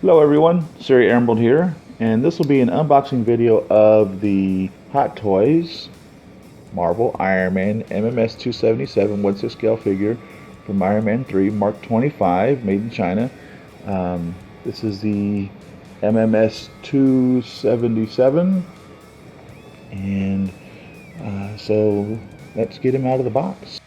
Hello everyone, Siri Emerald here, and this will be an unboxing video of the Hot Toys Marvel Iron Man MMS 277 1/6 scale figure from Iron Man 3 Mark 25, made in China. This is the MMS 277, and so let's get him out of the box.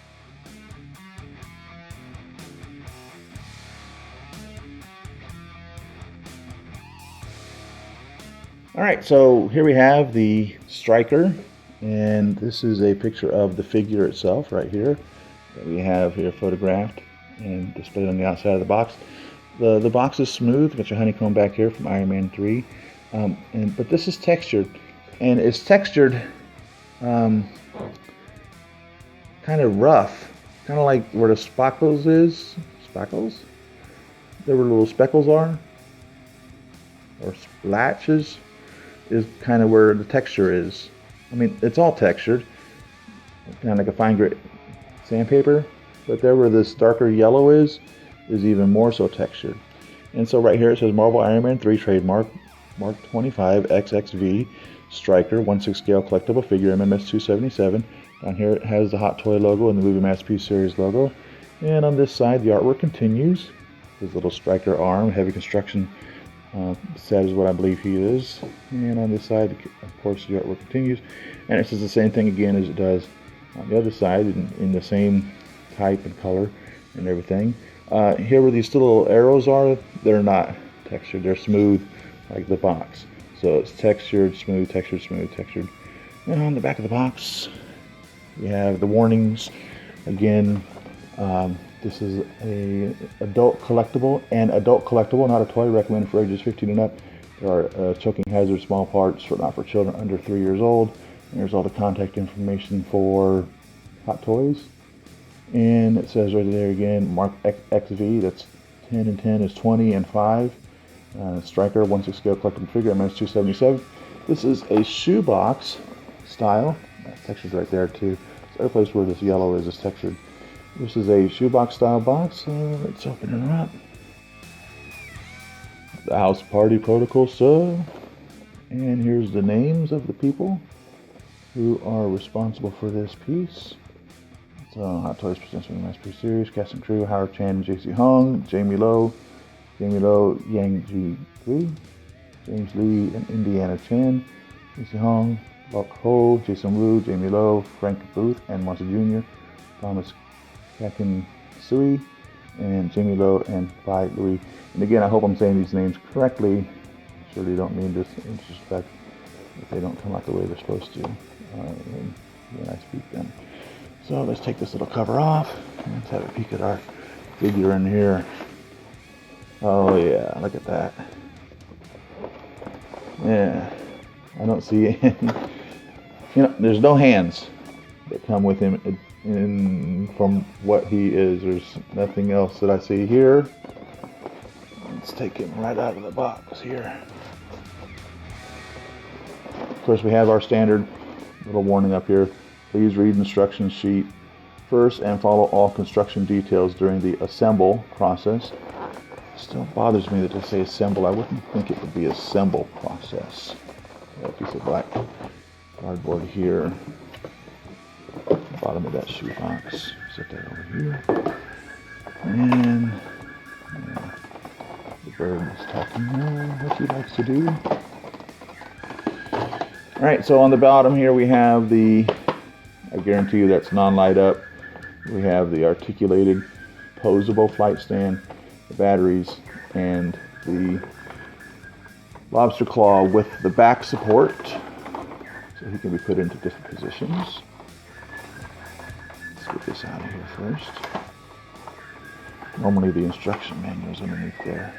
Alright, so here we have the Stryker, and this is a picture of the figure itself right here that we have here photographed and displayed on the outside of the box. The box is smooth, got your honeycomb back here from Iron Man 3, but this is textured, and it's textured kind of rough, kind of like where the spackles is, spackles? There where little speckles are, or splatches, is kind of where the texture is. I mean, it's all textured, kind of like a fine grit sandpaper, but there where this darker yellow is even more so textured. And so right here it says Marvel Iron Man 3 trademark, Mark 25 XXV Stryker 1/6 scale collectible figure MMS 277. Down here it has the Hot Toy logo and the Movie Masterpiece Series logo. And on this side the artwork continues. His little Stryker arm, heavy construction set is what I believe he is. And on this side, of course, the artwork continues. And it says the same thing again as it does on the other side, in the same type and color and everything. Here where these little arrows are, they're not textured. They're smooth like the box. So it's textured, smooth, textured, smooth, textured. And on the back of the box, we have the warnings. Again, this is a adult collectible, not a toy, recommended for ages 15 and up. There are choking hazards, small parts, not for children under 3 years old. And there's all the contact information for Hot Toys. And it says right there again, Mark XV, that's 10 and 10 is 20 and 5. Stryker 1/6 scale collectible figure, MS 277. This is a shoebox style. That texture's right there too. The other place where this yellow is textured. This is a shoebox style box. Let's open it up. The House Party Protocol sub. And here's the names of the people who are responsible for this piece. So Hot Toys presents the Masterpiece Series, cast and crew, Howard Chan, J.C. Hung, Jamie Lowe, Yang Ji Kui, James Lee and Indiana Chen, J.C. Hung, Buck Ho, Jason Wu, Jamie Lowe, Frank Booth and Monty Jr., Thomas Kakin Sui, and Jamie Lowe and Bai Louis. And again, I hope I'm saying these names correctly. Surely don't mean this in disrespect if they don't come out the way they're supposed to when I speak them. So let's take this little cover off. Let's have a peek at our figure in here. Oh yeah, look at that. Yeah, I don't see any, there's no hands that come with him. From what he is, there's nothing else that I see here. Let's take him right out of the box here. Of course, we have our standard little warning up here. Please read instruction sheet first and follow all construction details during the assemble process. It still bothers me that they say assemble. I wouldn't think it would be assemble process. Got a piece of black cardboard here. Bottom of that shoebox. Set that over here. And the bird is talking now, what he likes to do. Alright, so on the bottom here we have I guarantee you that's non-light up. We have the articulated posable flight stand, the batteries, and the lobster claw with the back support. So he can be put into different positions. Let's get this out of here first. Normally the instruction manual is underneath there.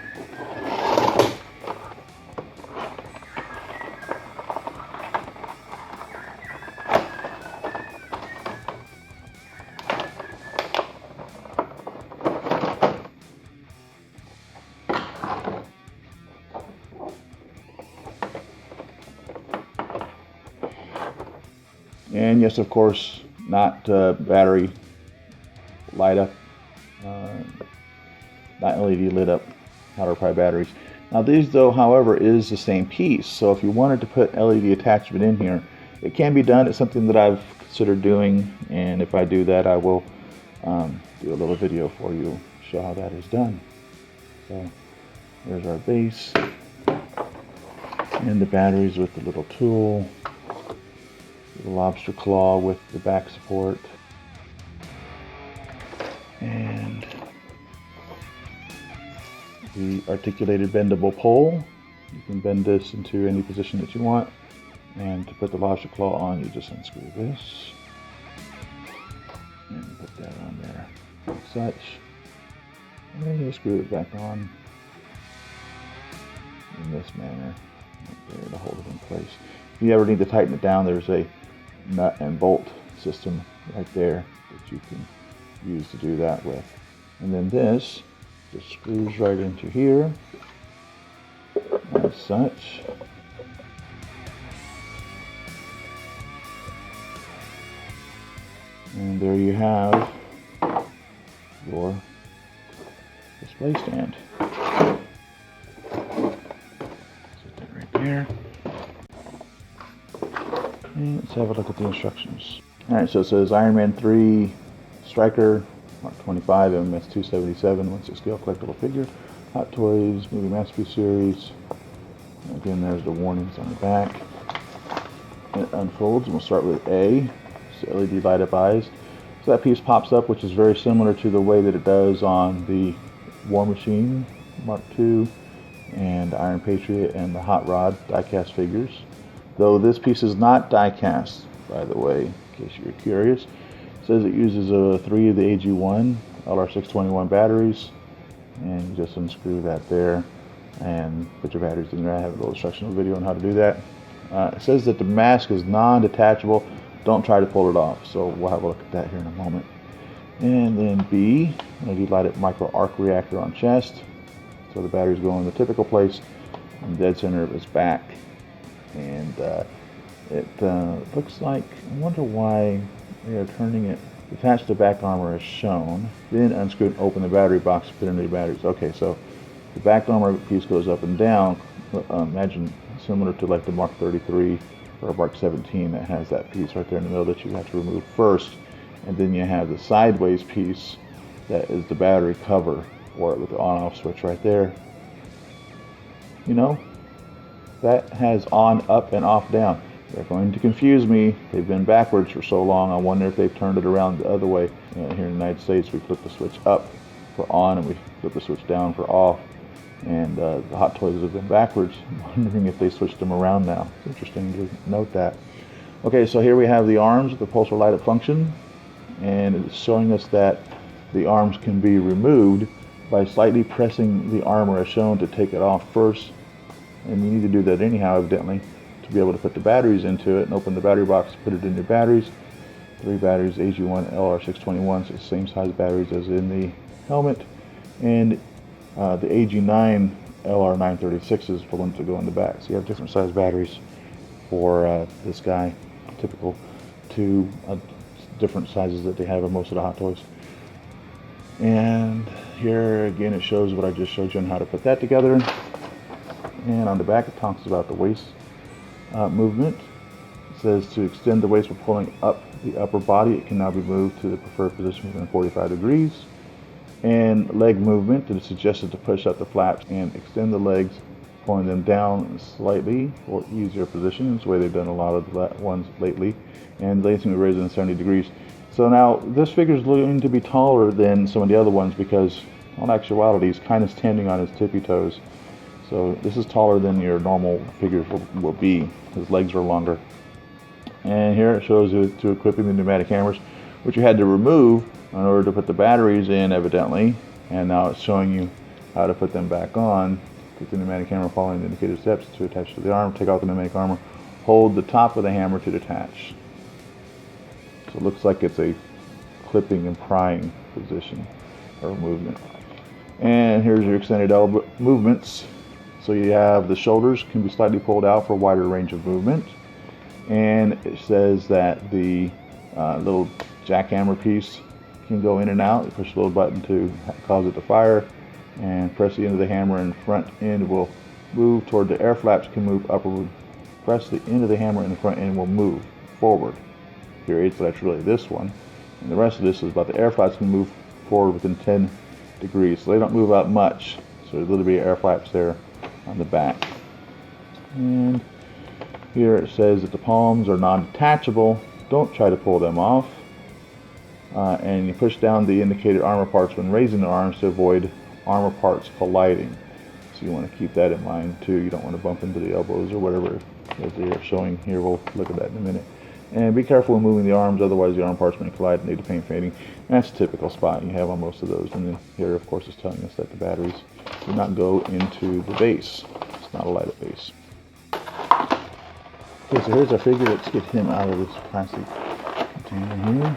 And yes, of course, not battery light up, not LED lit up powder dry batteries. Now these though, however, is the same piece. So if you wanted to put LED attachment in here, it can be done. It's something that I've considered doing, and if I do that, I will do a little video for you, show how that is done. So there's our base, and the batteries with the little tool, the lobster claw with the back support, and the articulated bendable pole. You can bend this into any position that you want. And to put the lobster claw on, you just unscrew this and put that on there like such. And then you screw it back on in this manner right there to hold it in place. If you ever need to tighten it down, there's a nut and bolt system right there that you can use to do that with. And then this just screws right into here as such. And there you have your display stand. Set that right there. And let's have a look at the instructions. Alright, so it says Iron Man 3, Stryker, Mark 25, MMS 277, 1/6 scale collectible figure, Hot Toys, Movie Masterpiece Series. And again, there's the warnings on the back. It unfolds, and we'll start with A. LED light up eyes. So that piece pops up, which is very similar to the way that it does on the War Machine Mark II and Iron Patriot and the Hot Rod die-cast figures. Though this piece is not die-cast, by the way, in case you're curious. It says it uses 3 of the AG1 LR621 batteries, and you just unscrew that there and put your batteries in there. I have a little instructional video on how to do that. It says that the mask is non-detachable. Don't try to pull it off. So we'll have a look at that here in a moment. And then B, LED light up micro arc reactor on chest. So the batteries go in the typical place in the dead center of his back. And it looks like, I wonder why they are turning it. Attach the back armor as shown. Then unscrew and open the battery box to put in the batteries. Okay, so the back armor piece goes up and down. Imagine similar to like the Mark 33 or a Mark 17 that has that piece right there in the middle that you have to remove first, and then you have the sideways piece that is the battery cover for it with the on-off switch right there. You know, that has on, up, and off, down. They're going to confuse me. They've been backwards for so long. I wonder if they've turned it around the other way. Here in the United States, we flip the switch up for on and we flip the switch down for off. And the Hot Toys have been backwards. I'm wondering if they switched them around now. It's interesting to note that. Okay, so here we have the arms with the pulsar light up function, and it's showing us that the arms can be removed by slightly pressing the armor as shown to take it off first. And you need to do that anyhow, evidently, to be able to put the batteries into it and open the battery box, put it in your batteries. 3 batteries, AG1 LR621, so the same size batteries as in the helmet. And the AG9 LR936s for them to go in the back. So you have different size batteries for this guy, typical to different sizes that they have in most of the Hot Toys. And here again it shows what I just showed you on how to put that together. And on the back it talks about the waist movement. It says to extend the waist by pulling up the upper body, it can now be moved to the preferred position within 45 degrees. And leg movement, it is suggested to push up the flaps and extend the legs, pulling them down slightly for easier positions, the way they've done a lot of the ones lately. And lacing will raise them 70 degrees. So now this figure is going to be taller than some of the other ones because in actuality he's kind of standing on his tippy toes. So this is taller than your normal figures will be. His legs are longer. And here it shows you to equipping the pneumatic hammers, which you had to remove in order to put the batteries in, evidently. And now it's showing you how to put them back on. Put the pneumatic hammer following the indicated steps to attach to the arm. Take out the pneumatic armor. Hold the top of the hammer to detach. So it looks like it's a clipping and prying position or movement. And here's your extended elbow movements. So you have the shoulders can be slightly pulled out for a wider range of movement. And it says that the little jackhammer piece can go in and out. You push a little button to cause it to fire. and press the end of the hammer and front end will move toward the air flaps can move upward. Press the end of the hammer and the front end will move forward, period. So that's really this one. And the rest of this is about the air flaps can move forward within 10 degrees. So they don't move out much. So there's a little bit of air flaps there on the back. And here it says that the palms are non-detachable. Don't try to pull them off. And you push down the indicated armor parts when raising the arms to avoid armor parts colliding. So you want to keep that in mind too. You don't want to bump into the elbows or whatever as they are showing here. We'll look at that in a minute. And be careful when moving the arms, otherwise the arm parts may collide and lead to paint fading. And that's a typical spot you have on most of those. And then here, of course, is telling us that the batteries do not go into the base. It's not a light-up base. Okay, so here's our figure. Let's get him out of this plastic container here.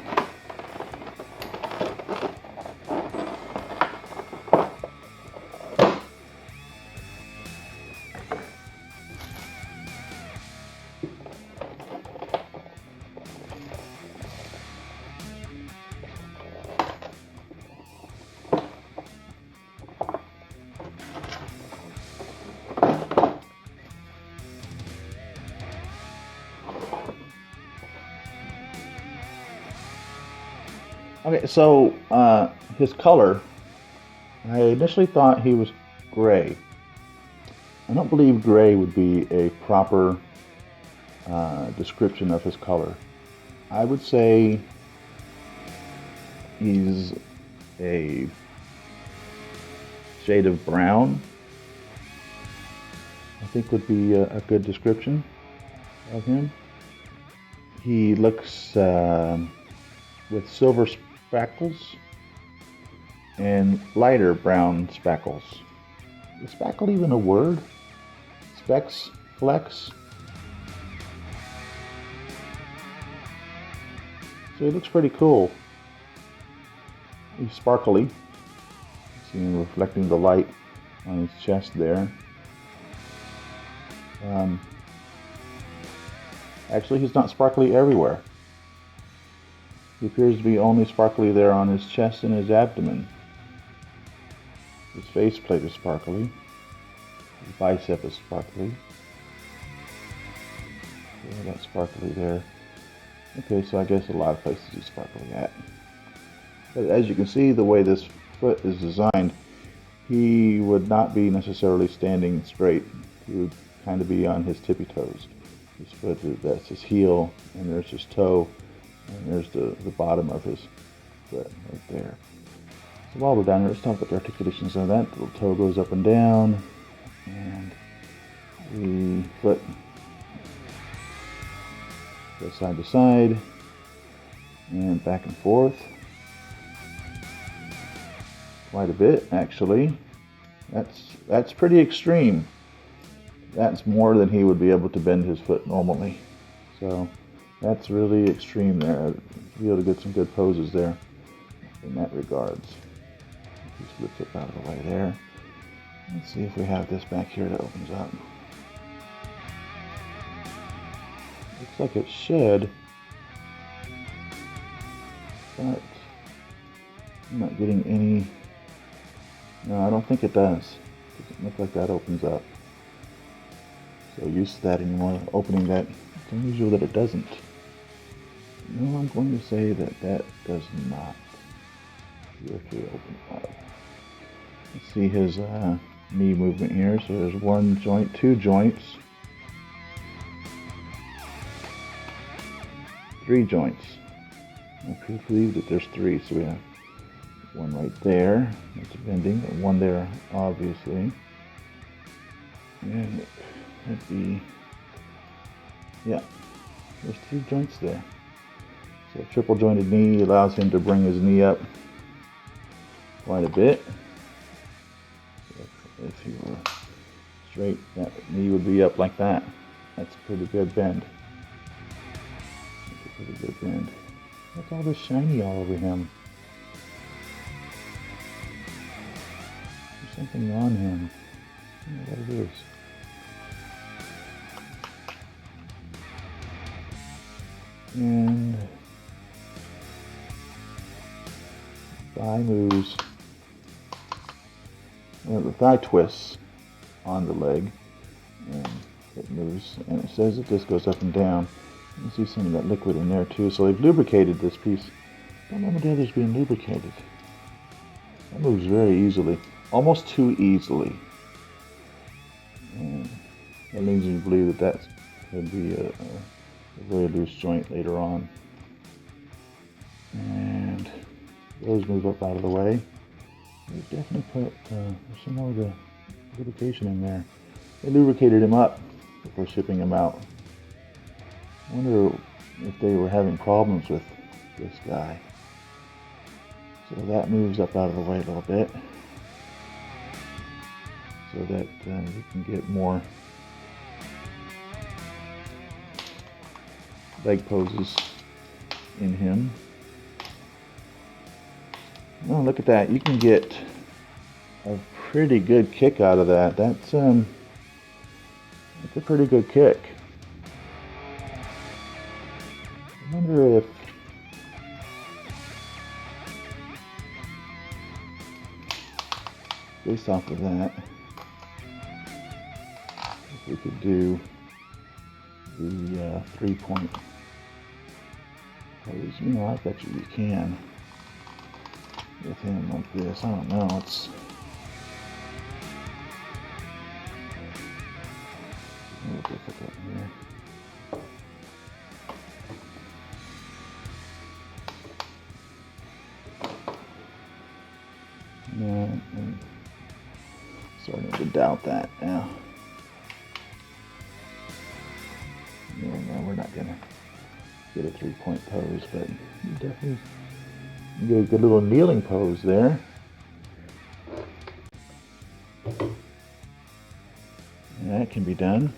Okay, so his color, I initially thought he was gray. I don't believe gray would be a proper description of his color. I would say he's a shade of brown, I think would be a good description of him. He looks with silver spackles and lighter brown spackles. Is spackle even a word? Specks? Flecks? So he looks pretty cool. He's sparkly. See him reflecting the light on his chest there. Actually, he's not sparkly everywhere. He appears to be only sparkly there on his chest and his abdomen. His faceplate is sparkly. His bicep is sparkly. Yeah, that's sparkly there. Okay, so I guess a lot of places he's sparkly at. But as you can see, the way this foot is designed, he would not be necessarily standing straight. He would kind of be on his tippy toes. His foot, that's his heel, and there's his toe. And there's the bottom of his foot right there. So while we're down here, let's talk about the articulations of that. The little toe goes up and down, and the foot goes side to side, and back and forth. Quite a bit, actually. That's pretty extreme. That's more than he would be able to bend his foot normally. So that's really extreme there. Be able to get some good poses there in that regards. He slips it out of the way there. Let's see if we have this back here that opens up. Looks like it should, but I'm not getting any. No, I don't think it does. Doesn't look like that opens up. So used to that anymore, opening that. It's unusual that it doesn't. No, I'm going to say that that does not actually open up. Let's see his knee movement here. So there's one joint, two joints, three joints. I believe that there's three. So we have one right there, that's bending, and one there, obviously. And it could be, yeah, there's three joints there. So a triple jointed knee allows him to bring his knee up quite a bit. If he were straight, that knee would be up like that. That's a pretty good bend. That's a pretty good bend. What's all this shiny all over him? There's something on him. I don't know what it is. And thigh moves the thigh twists on the leg, and it moves, and it says that this goes up and down. You can see some of that liquid in there too, so they've lubricated this piece. Don't remember the others being lubricated. That moves very easily, almost too easily. And that leads me to believe that that's going to be a very loose joint later on. And those move up out of the way. They've definitely put some more of the lubrication in there. They lubricated him up before shipping him out. I wonder if they were having problems with this guy. So that moves up out of the way a little bit, so that you can get more leg poses in him. Oh, look at that. You can get a pretty good kick out of that. That's a pretty good kick. I wonder if based off of that, if we could do the 3-point pose. You know, I bet you can with him like this. I don't know. It's a little difficult here. Yeah, I'm starting to doubt that now. Yeah, no, we're not gonna get a 3-point pose, but you definitely get a good little kneeling pose there. And that can be done.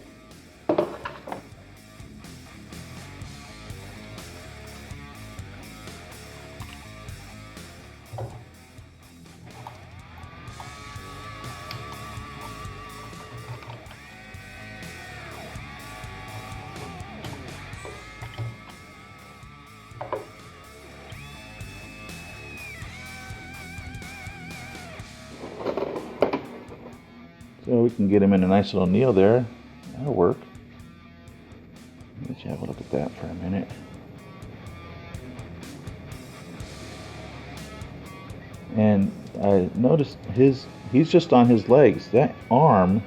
So we can get him in a nice little kneel there. That'll work. Let's have a look at that for a minute. And I noticed he's just on his legs. That arm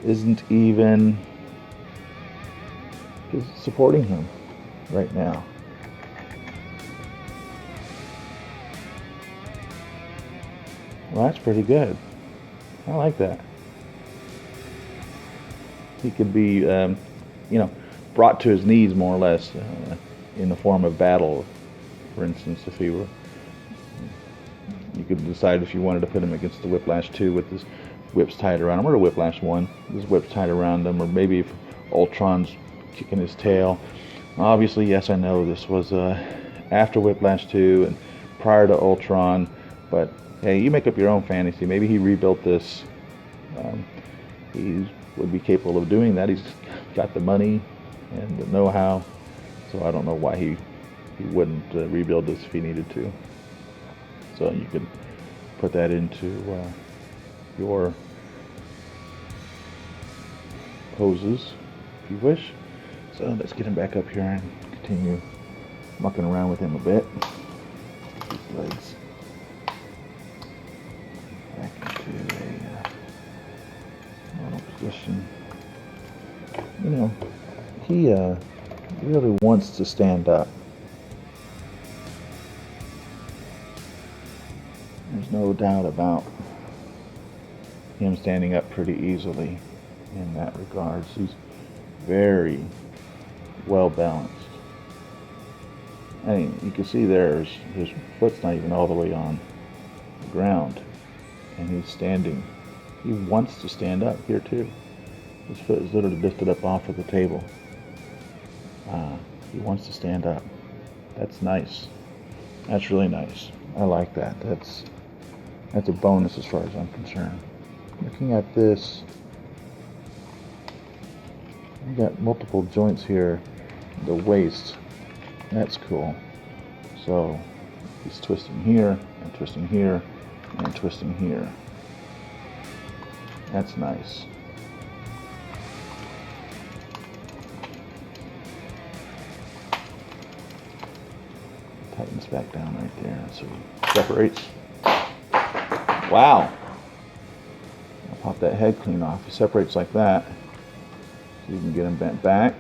isn't even supporting him right now. Well, that's pretty good. I like that. He could be, brought to his knees more or less in the form of battle. For instance, if he were, you could decide if you wanted to put him against the Whiplash 2 with his whips tied around him, or the Whiplash 1, his whips tied around him, or maybe if Ultron's kicking his tail. Obviously, yes, I know this was after Whiplash 2 and prior to Ultron, but hey, you make up your own fantasy. Maybe he rebuilt this. He would be capable of doing that. He's got the money and the know-how, so I don't know why he wouldn't rebuild this if he needed to. So you could put that into your poses if you wish. So let's get him back up here and continue mucking around with him a bit. His legs back into a normal position. You know, he really wants to stand up. There's no doubt about him standing up pretty easily in that regard. He's very well balanced. I mean, you can see there his foot's not even all the way on the ground, and he's standing. He wants to stand up here too. His foot is literally lifted up off of the table. He wants to stand up. That's nice. That's really nice. I like that. That's a bonus as far as I'm concerned. Looking at this, we got multiple joints here. The waist, that's cool. So he's twisting here and twisting here and twisting here. That's nice. Tighten this back down right there so it separates. Wow. I'll pop that head clean off. It separates like that. So you can get them bent back.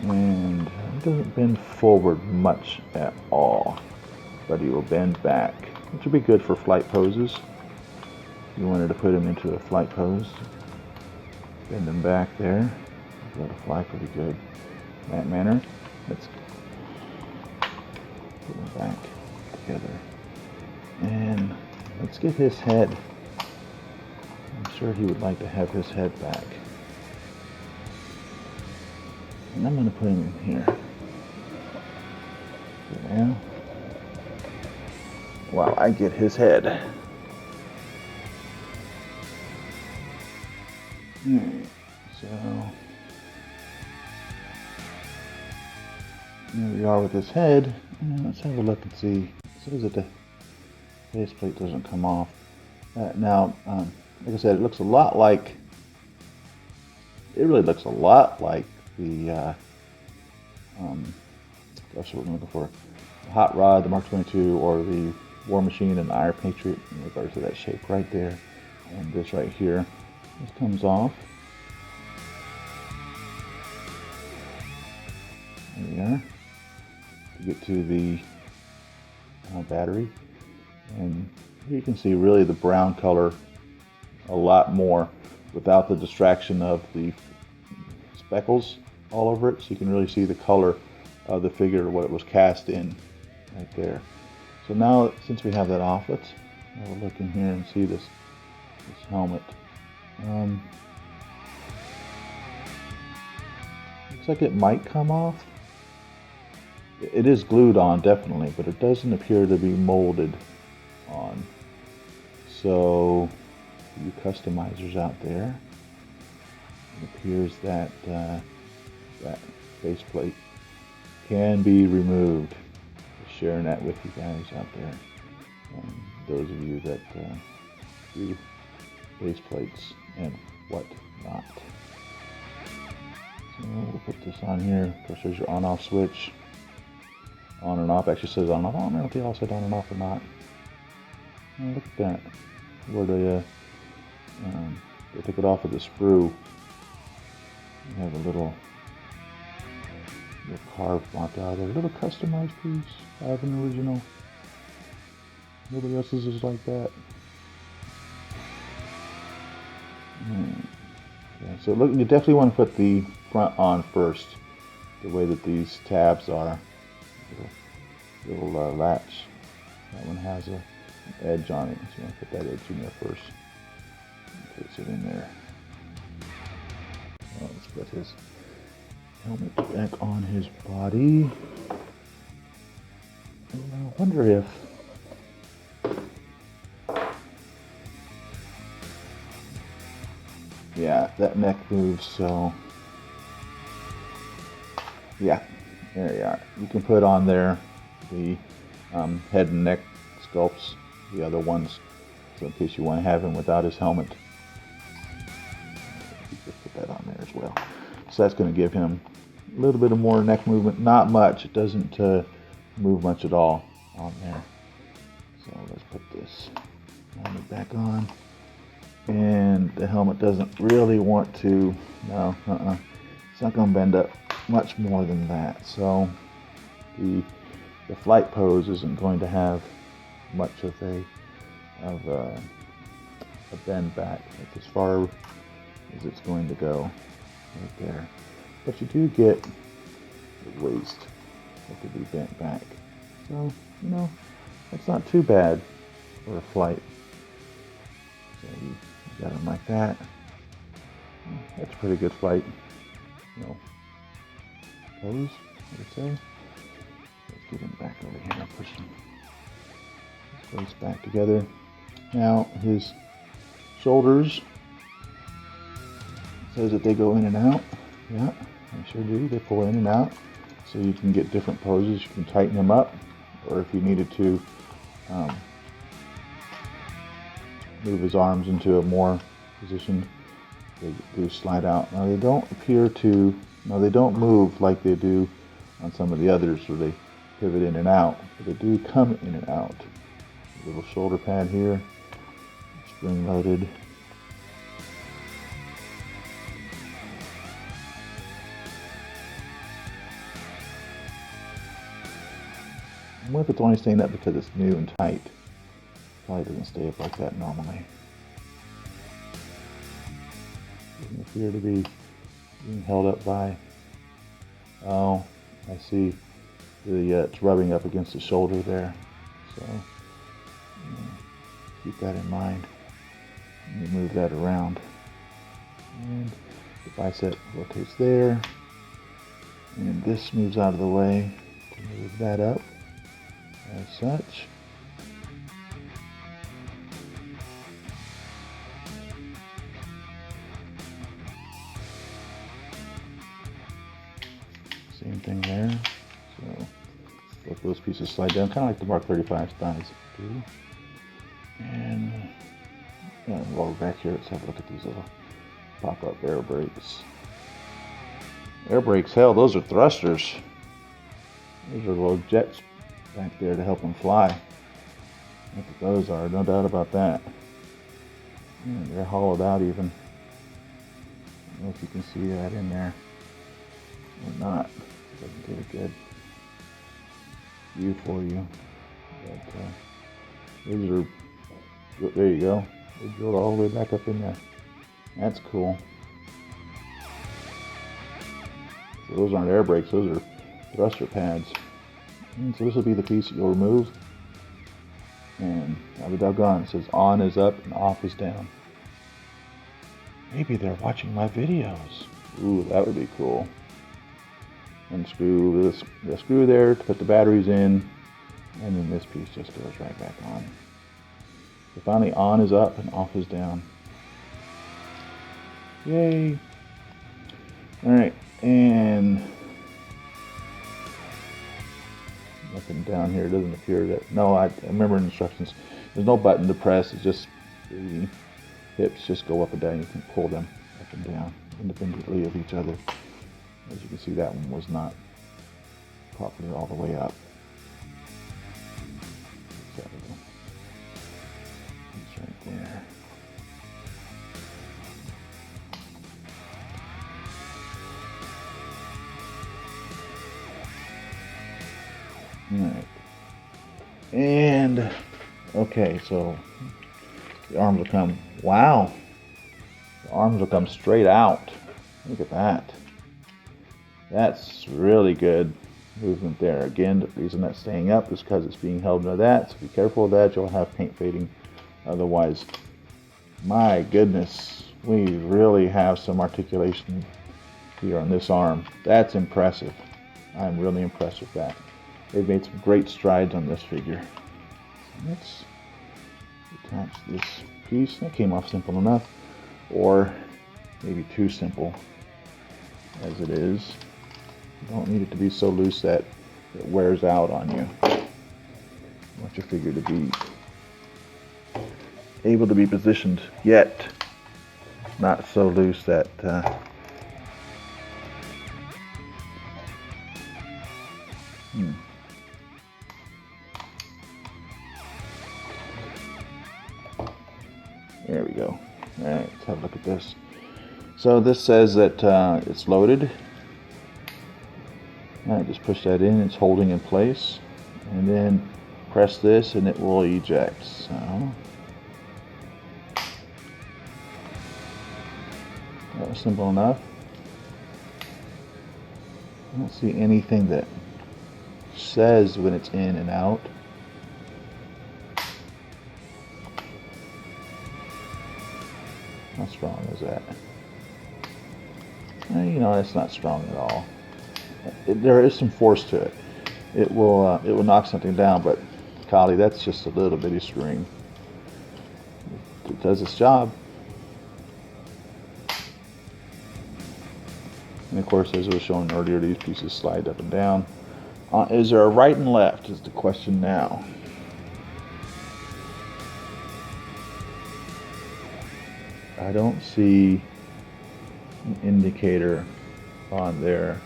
And it doesn't bend forward much at all, but he will bend back, which would be good for flight poses. If you wanted to put him into a flight pose, bend him back there. He'll be able to fly pretty good in that manner. Let's put him back together. And let's get his head. I'm sure he would like to have his head back. And I'm going to put him in here. So now, while I get his head. Alright, so here we are with his head. And let's have a look and see. It says that the faceplate doesn't come off. Now, like I said, it looks a lot like. It really looks a lot like the that's what I'm looking for. The Hot Rod, the Mark 22, or the War Machine and the Iron Patriot in regards to that shape right there. And this right here, this comes off. There we are. To get to the battery, and here you can see really the brown color a lot more without the distraction of the speckles all over it, so you can really see the color of the figure, what it was cast in right there. So now, since we have that off, let's have a look in here and see this helmet. Looks like it might come off. It is glued on, definitely, but it doesn't appear to be molded on. So, you customizers out there, it appears that that faceplate can be removed. Just sharing that with you guys out there. Those of you that do faceplates and whatnot. So we'll put this on here. Of course, there's your on-off switch. On and off. Actually says on and off. I don't know if they all said on and off or not. Oh, look at that. Where they took it off with the sprue. You have a little carved mark out there. A little customized piece. I have an original. Nobody else's is like that. Yeah, so look, you definitely want to put the front on first. The way that these tabs are. Little latch. That one has an edge on it, so you want to put that edge in there first. Puts it in there. Well, let's put his helmet back on his body. And I wonder if that neck moves, so yeah, there you are. You can put on there the head and neck sculpts, the other ones, so in case you want to have him without his helmet. You just put that on there as well. So that's going to give him a little bit of more neck movement. Not much. It doesn't move much at all on there. So let's put this helmet back on. And the helmet doesn't really want to, no, it's not going to bend up much more than that. So the flight pose isn't going to have much of a bend back. That's as far as it's going to go right there. But you do get the waist that could be bent back. So, you know, that's not too bad for a flight. So you got them like that. That's a pretty good flight, you know, pose, I would say. Let's get him back over here and push his waist back together. Now his shoulders, it says that they go in and out. Yeah, they sure do. They pull in and out. So you can get different poses. You can tighten them up, or if you needed to move his arms into a more position, they do slide out. Now they don't appear to, no, they don't move like they do on some of the others where they pivot in and out, but they do come in and out. A little shoulder pad here, spring loaded. I wonder if it's only staying up because it's new and tight. Probably doesn't stay up like that normally. Doesn't appear to be being held up by, oh, I see, it's rubbing up against the shoulder there. So keep that in mind. Let me move that around. And the bicep rotates there. And this moves out of the way to move that up as such. Same thing there. So both those pieces slide down, kind of like the Mark 35 thighs do. And while we're back here, let's have a look at these little pop-up air brakes. Air brakes, hell, those are thrusters. Those are little jets back there to help them fly. That's what those are, no doubt about that. And they're hollowed out even. I don't know if you can see that in there or not. Doesn't get a good view for you. But these are, there you go. They drilled all the way back up in there. That's cool. So those aren't air brakes, those are thruster pads. And so this will be the piece that you'll remove. And I'll be doggone, it says on is up and off is down. Maybe they're watching my videos. Ooh, that would be cool. Unscrew this, the screw there to put the batteries in, and then this piece just goes right back on. So finally, on is up and off is down. Yay! Alright, and nothing down here. It doesn't appear that, no, I remember instructions. There's no button to press, it's just the hips just go up and down. You can pull them up and down independently of each other. As you can see, that one was not properly all the way up. So, it's right there. Alright. And, okay, so the arms will come, wow. The arms will come straight out. Look at that. That's really good movement there. Again, the reason that's staying up is because it's being held by that, so be careful of that. You'll have paint fading otherwise. My goodness, we really have some articulation here on this arm. That's impressive. I'm really impressed with that. They've made some great strides on this figure. So let's attach this piece. That came off simple enough, or maybe too simple as it is. You don't need it to be so loose that it wears out on you. You want your figure to be able to be positioned, yet not so loose that There we go. Alright, let's have a look at this. So this says that it's loaded. Alright, just push that in, it's holding in place. And then press this and it will eject. So that was simple enough. I don't see anything that says when it's in and out. How strong is that? You know, it's not strong at all. There is some force to it. It will knock something down, but golly, that's just a little bitty string. It does its job. And of course, as I was showing earlier, these pieces slide up and down. Is there a right and left is the question now. I don't see an indicator on there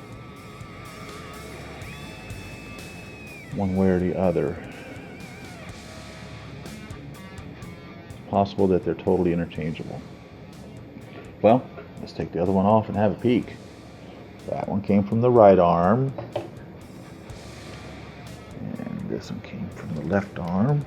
one way or the other. It's possible that they're totally interchangeable. Well, let's take the other one off and have a peek. That one came from the right arm, and this one came from the left arm.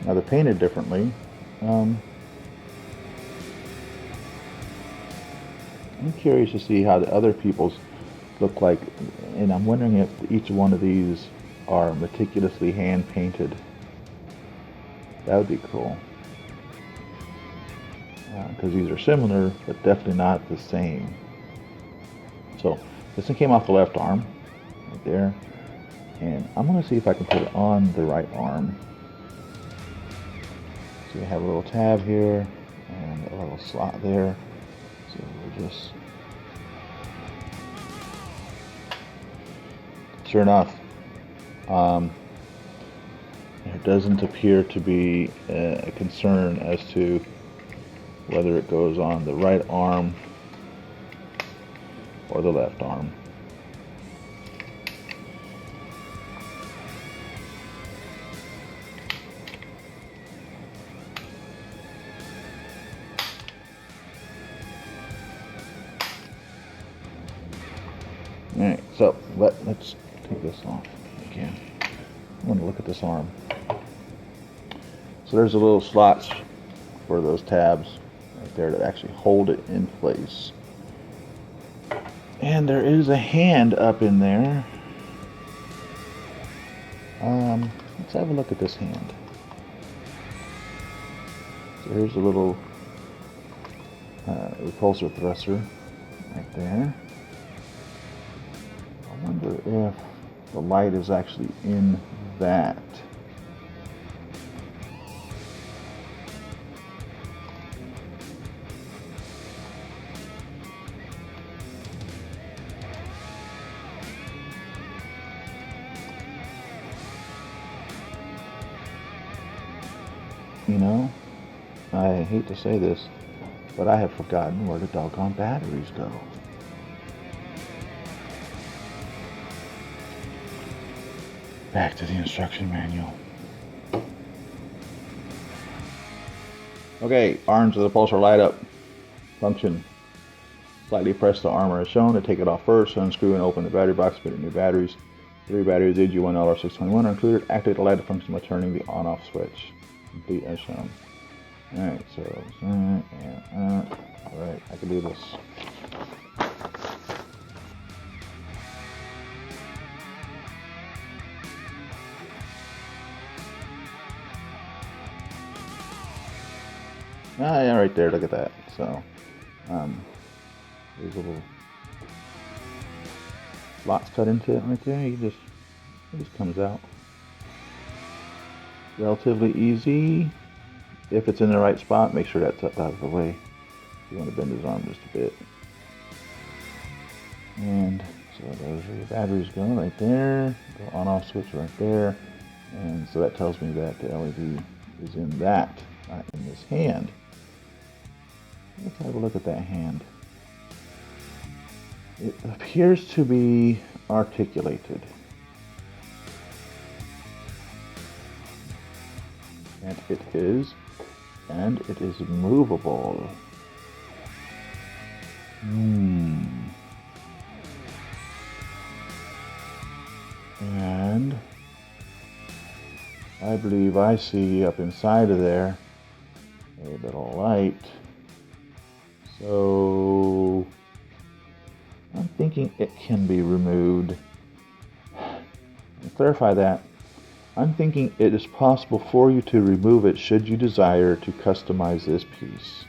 Now they're painted differently. I'm curious to see how the other people's look like, and I'm wondering if each one of these are meticulously hand painted. That would be cool. Because these are similar, but definitely not the same. So this one came off the left arm, right there. And I'm going to see if I can put it on the right arm. So we have a little tab here and a little slot there. So we'll just... Sure enough, there doesn't appear to be a concern as to whether it goes on the right arm or the left arm. Alright, so let's take this off again. I want to look at this arm. So there's the little slots for those tabs right there to actually hold it in place. And there is a hand up in there. Let's have a look at this hand. So here's a little repulsor thruster right there. I wonder if the light is actually in that. You know, I hate to say this, but I have forgotten where the doggone batteries go. Back to the instruction manual. Okay, arms of the pulsar light up. Function. Slightly press the armor as shown to take it off first. Unscrew and open the battery box, fit in new batteries. 3 batteries, AG1LR621 are included. Activate the light function by turning the on-off switch. Complete as shown. Alright, so, alright, I can do this. Ah, yeah, right there, look at that. So, there's little slots cut into it right there. It just comes out. Relatively easy. If it's in the right spot, make sure that's up out of the way. You want to bend his arm just a bit. And so those are your batteries go right there. The on-off switch right there. And so that tells me that the LED is in that, not in this hand. Let's have a look at that hand. It appears to be articulated. And it is. And it is movable. And I believe I see up inside of there a little light. So I'm thinking it can be removed. To clarify that, I'm thinking it is possible for you to remove it should you desire to customize this piece.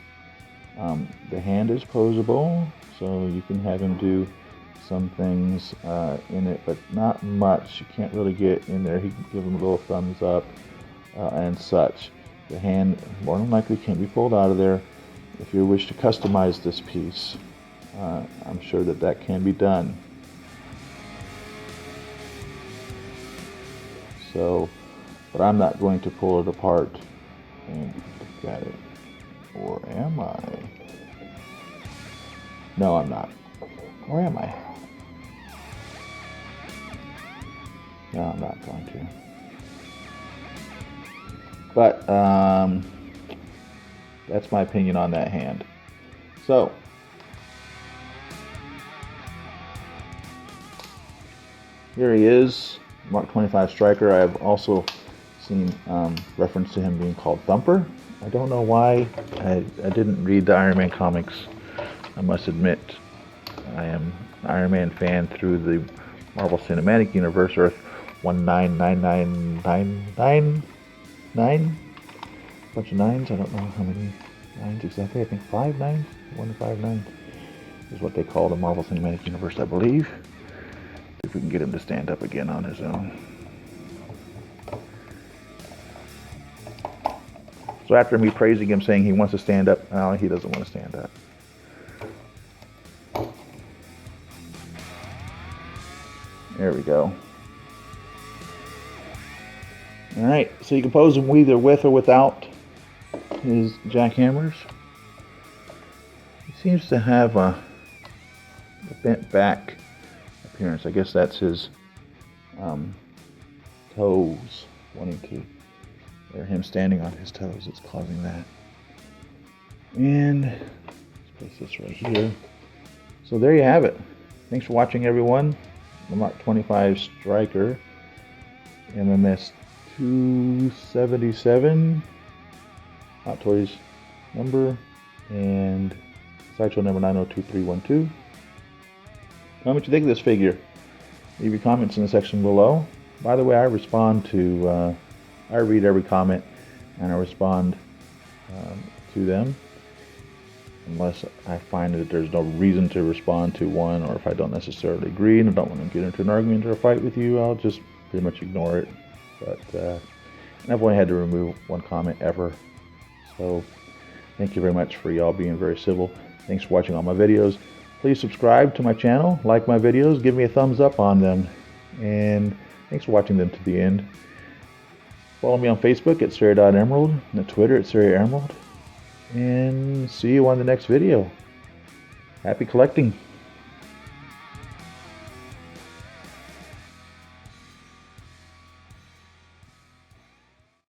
The hand is posable, so you can have him do some things in it, but not much. You can't really get in there. He can give him a little thumbs up and such. The hand more than likely can't be pulled out of there. if you wish to customize this piece, I'm sure that that can be done. So, but I'm not going to pull it apart and look at it. Or am I? No, I'm not. Or am I? No, I'm not going to. But that's my opinion on that hand. So, here he is, Mark 25 Stryker. I have also seen reference to him being called Thumper. I don't know why. I didn't read the Iron Man comics. I must admit, I am an Iron Man fan through the Marvel Cinematic Universe, Earth 1999999. Bunch of nines. I don't know how many nines exactly. I think 5 nines. 1 to 5 nines is what they call the Marvel Cinematic Universe, I believe. If we can get him to stand up again on his own. So after me praising him, saying he wants to stand up, no, he doesn't want to stand up. There we go. Alright, so you can pose him either with or without his jackhammers. He seems to have a bent back appearance. I guess that's his toes wanting to, or him standing on his toes that's causing that. And let's place this right here. So there you have it. Thanks for watching, everyone. The Mark 25 Stryker MMS 277 Hot Toys number and Sideshow number 902312. Tell me what you think of this figure. Leave your comments in the section below. By the way, I respond to, I read every comment and I respond to them. Unless I find that there's no reason to respond to one, or if I don't necessarily agree and I don't want to get into an argument or a fight with you, I'll just pretty much ignore it. But I've only had to remove one comment ever. So thank you very much for y'all being very civil. Thanks for watching all my videos. Please subscribe to my channel, like my videos, give me a thumbs up on them, and thanks for watching them to the end. Follow me on Facebook at Siri.Emerald, and at Twitter at Siri Emerald. And see you on the next video. Happy collecting.